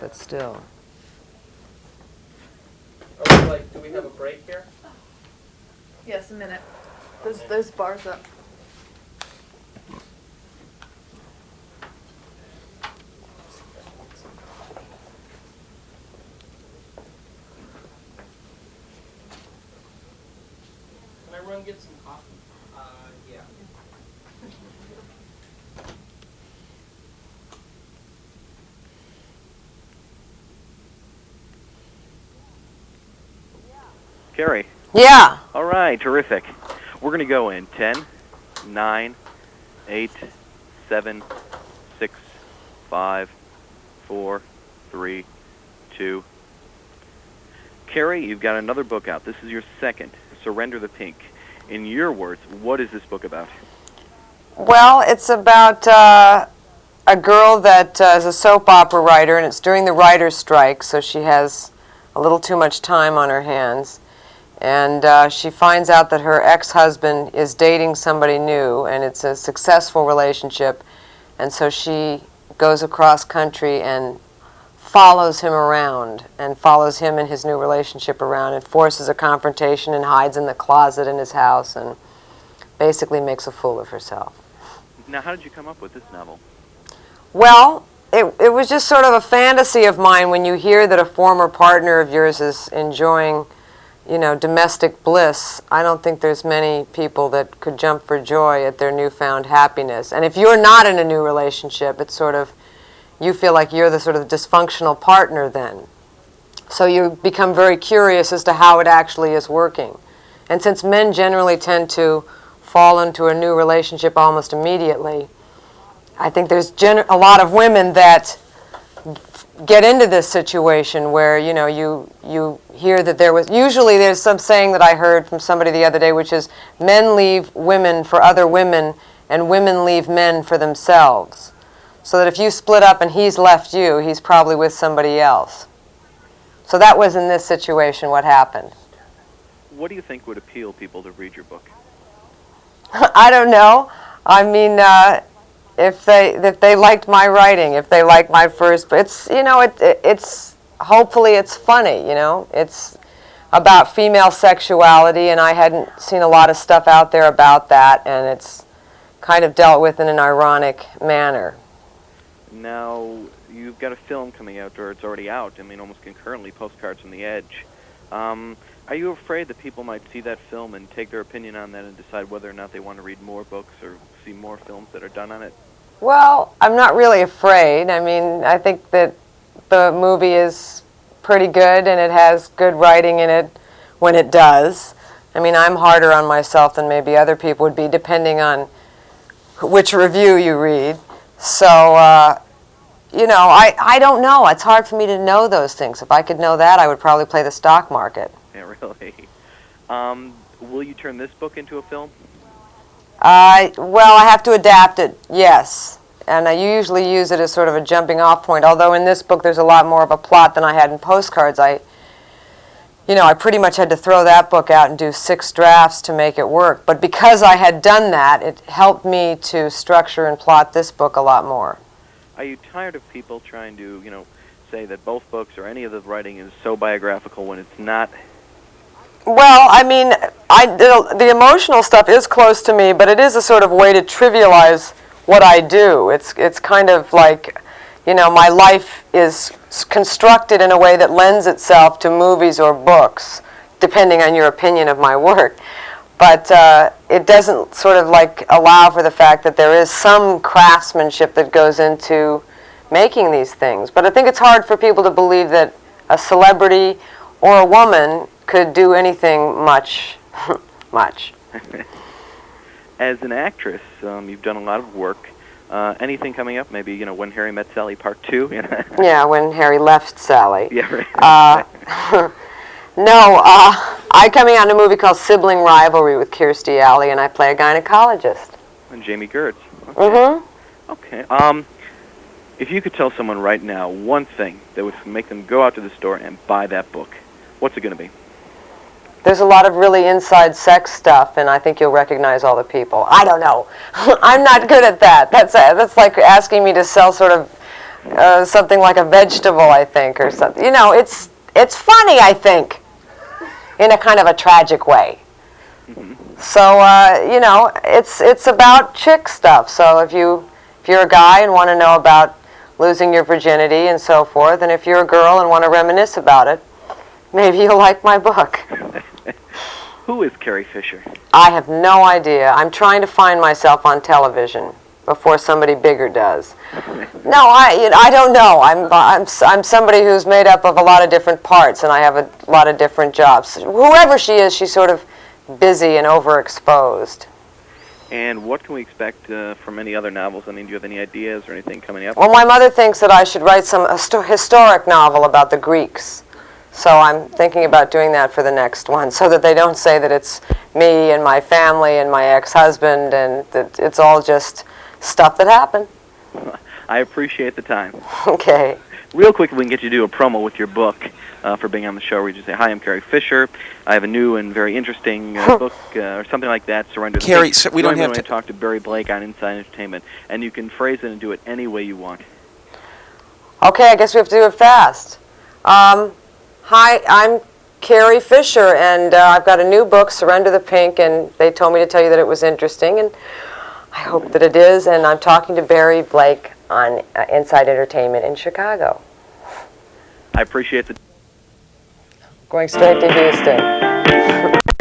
but still. Do we have a break here? Yes, a minute. There's bars up. Can I run get some coffee? Yeah. Carrie. Yeah. All right, terrific. We're going to go in 10, 9, 8, 7, 6, 5, 4, 3, 2. Carrie, you've got another book out. This is your second, SurenderThe Pink. In your words, what is this book about? Well, it's about a girl that is a soap opera writer, and it's during the writer's strike, so she has a little too much time on her hands. And she finds out that her ex-husband is dating somebody new, and it's a successful relationship. And so she goes across country and follows him around, and follows him and his new relationship around, and forces a confrontation and hides in the closet in his house and basically makes a fool of herself. Now, how did you come up with this novel? Well, it was just sort of a fantasy of mine when you hear that a former partner of yours is enjoying, you know, domestic bliss. I don't think there's many people that could jump for joy at their newfound happiness. And if you're not in a new relationship, it's sort of, you feel like you're the sort of dysfunctional partner then. So you become very curious as to how it actually is working. And since men generally tend to fall into a new relationship almost immediately, I think there's a lot of women that get into this situation where, you know, you hear that usually there's some saying that I heard from somebody the other day, which is, men leave women for other women and women leave men for themselves. So that if you split up and he's left you, he's probably with somebody else. So that was in this situation what happened. What do you think would appeal people to read your book? I don't know. I mean, if they liked my writing, if they liked my first, it's, you know, it's hopefully it's funny, you know. It's about female sexuality, and I hadn't seen a lot of stuff out there about that, and it's kind of dealt with in an ironic manner. Now, you've got a film coming out, or it's already out, I mean, almost concurrently, Postcards from the Edge. Are you afraid that people might see that film and take their opinion on that and decide whether or not they want to read more books or see more films that are done on it? Well, I'm not really afraid. I mean, I think that the movie is pretty good, and it has good writing in it when it does. I mean, I'm harder on myself than maybe other people would be, depending on which review you read. So, you know, I don't know. It's hard for me to know those things. If I could know that, I would probably play the stock market. Yeah, really. Will you turn this book into a film? Well, I have to adapt it, yes. And I usually use it as sort of a jumping off point, although in this book there's a lot more of a plot than I had in Postcards. I pretty much had to throw that book out and do 6 drafts to make it work. But because I had done that, it helped me to structure and plot this book a lot more. Are you tired of people trying to, you know, say that both books or any of the writing is so biographical when it's not? Well, I mean, the emotional stuff is close to me, but it is a sort of way to trivialize what I do. It's kind of like, you know, my life is constructed in a way that lends itself to movies or books, depending on your opinion of my work. But it doesn't sort of like allow for the fact that there is some craftsmanship that goes into making these things. But I think it's hard for people to believe that a celebrity or a woman could do anything much. As an actress, you've done a lot of work. Anything coming up? Maybe, you know, When Harry Met Sally Part 2? Yeah, When Harry Left Sally. Yeah, right. No, I'm coming out in a movie called Sibling Rivalry with Kirstie Alley, and I play a gynecologist. And Jamie Gertz. Okay. Mm-hmm. Okay. If you could tell someone right now one thing that would make them go out to the store and buy that book, what's it going to be? There's a lot of really inside sex stuff, and I think you'll recognize all the people. I don't know. I'm not good at that. That's like asking me to sell sort of something like a vegetable, I think, or something. You know, it's funny, I think, in a kind of a tragic way. So, you know, it's about chick stuff. So if you're a guy and want to know about losing your virginity and so forth, and if you're a girl and want to reminisce about it, maybe you'll like my book. Who is Carrie Fisher? I have no idea. I'm trying to find myself on television before somebody bigger does. No, I don't know. I'm somebody who's made up of a lot of different parts, and I have a lot of different jobs. Whoever she is, she's sort of busy and overexposed. And what can we expect from any other novels? I mean, do you have any ideas or anything coming up? Well, my mother thinks that I should write some historic novel about the Greeks. So I'm thinking about doing that for the next one, so that they don't say that it's me and my family and my ex-husband, and that it's all just stuff that happened. I appreciate the time. Okay. Real quick, if we can get you to do a promo with your book for being on the show, where you just say, "Hi, I'm Carrie Fisher. I have a new and very interesting book," or something like that. Surrender the Carrie, Pink. so we don't have to talk to Barry Blake on Inside Entertainment, and you can phrase it and do it any way you want. Okay, I guess we have to do it fast. Hi, I'm Carrie Fisher, and I've got a new book, Surrender the Pink, and they told me to tell you that it was interesting, and I hope that it is, and I'm talking to Barry Blake on Inside Entertainment in Chicago. I appreciate the... Going straight to Houston.